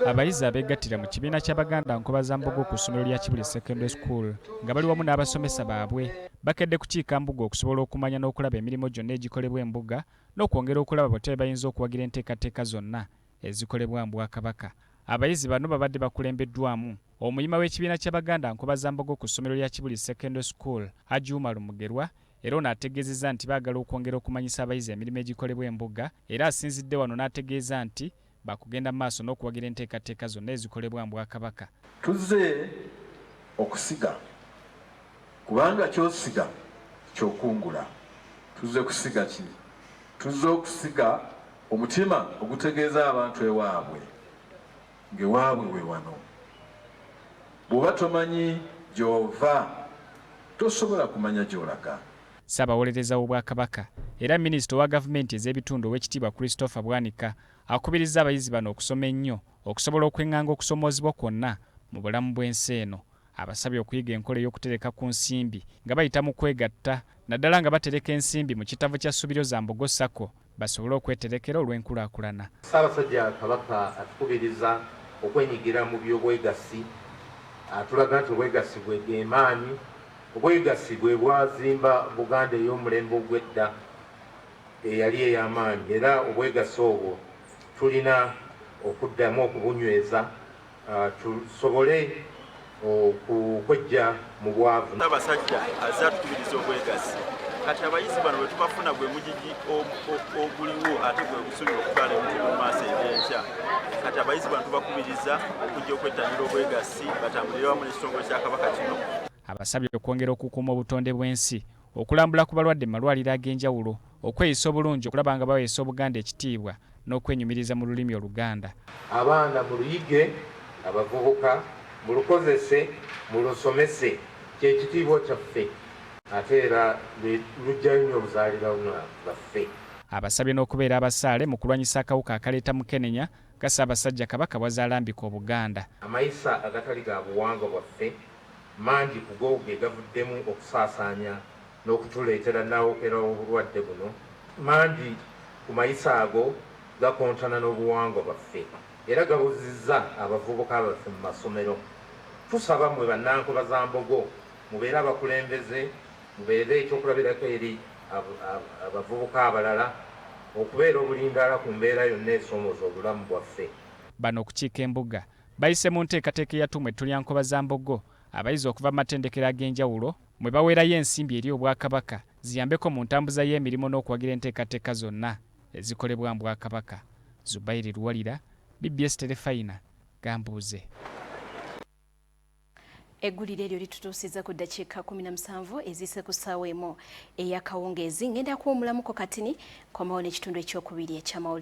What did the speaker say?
Abayizi abeegattira mu kibiina kya Bannankobazambogo ku ssomero lya Kibuli Secondary School nga bali wamu n'abasomesa baabwe bakedde kukiika Embuga okusobola okumanya n'okulaba emirimu gyonna egikolebwa Embuga n'okwongera okulaba bwe bayinza okuwagira enteekateeka zonna ezikolebwa mu Bwakabaka. Abayizi bano babadde bakulembeddwamu omuyima w'ekibiina kya Bannankobazambogo ku ssomero lya Kibuli Secondary School Ajuma Lumugerwa era ono ategeezezza nti baagala okwongera okumanyisa abayizi emirimu egikolebwa Embuga era asinzidde wano n'ategeeza nti bakugenda maaso n'okuwagira enteekateeka zonna ezikolebwa mu Bwakabaka. Tuzze okusiga kubanga kyosiga kyokungula. Tuzze kusiga ki? Tuzze okusiga omutima ogutegeeza abantu ewaabwe ng'ewaabwe we wano. Bw'oba tomanyi gy'ova tosobola kumanya gy'olaga. Ssaabawolereza w'Obwakabaka era minisita wa gavumenti ez'ebitundu Oweekitiibwa Christopher Bwanika akubirizza abayizi bano okusoma ennyo okusobola okweŋŋanga okusomoozebwa kwonna mu bulamu bw'ensi eno. Abasabye okuyiga enkola ey'okutereka ku nsimbi nga bayita mu kwegatta naddala nga batereka ensimbi mu kitabo kya Basabiddwa Sacco basobole okweterekera olw'enkulaakulana. Ssaabasajja Kabaka atukubiriza okwenyigira mu by'obwegassi. Tulaga nti obwegassi bwe maanyi. Obwegassi bwe bwazimba Buganda ey'omulembe ogw'edda eyali ey'amaanyi era obwegassi obwo tulina okuddamu okubunyweza tusobole okwejja mu bwavu. Abasajja azze atukubiriza obwegassi kati abayizi bano bwe tubafuna gwe mugigi oguliwo ate gwe gusuubira okutwala emirimu mu maaso eby'enkya. Kati abayizi bano tubakubiriza okujja okwettanira obwegassi batambulire wamu n'ekitongole kya Kabaka kino. Abasabye okwongera okukuuma obutonde bw'ensi, okulambula ku balwadde mu malwaliro ag'enjawulo, okweyisa obulungi okulaba nga baweesa Obuganda ekitiibwa n'okwenyumiriza mu lulimi Oluganda. Abaana muluyige, abavubuka mulukozese, mulusomese, ky'ekitiibwa kyaffe ate era lujjayo nnyo obuzaalirano baffe. Abasabye n'okubeera abasaale mu kulwanyisa akawuka akaleeta mukenenya nga Ssaabasajja Kabaka bw'azaalambika Obuganda. Amayisa agatali ga buwangwa bwaffe mangi ku go ge gavuddemu okusaasaanya n'okutuleetera n'awokera obulwadde buno. Mangi ku mayisa ago gakontana n'obuwangwa bwaffe era gabuzizza abavubuka baffe mu masomero. Tusaba mmwe Bannankobazambogo mubeere abakulembeze, mubeere ekyokulabirako eri abavubuka abalala okubeera obulindaala ku mbeera yonna esomooza obulamu bwaffe. Bano okukiika Embuga bayise mu nteekateeka eyatumwa Bannankobazambogo abayizi okuva mu matendekero ag'enjawulo mwe baweerayo ensimbi eri Obwakabaka ziyambeko mu ntambuza y'emirimu n'okuwagira enteekateeka zonna ezikolebwa mu Bwakabaka. Zubairi Luwalira, BBS Telefayina, Gambuuze. Eggulire eryo litutuusiza ku ddakiika 17 ezise ku ssaawa emu ey'akawungeezi. Ngenda kuwumulamuko katini komawo n'ekitundu ekyokubiri eky'amawulire.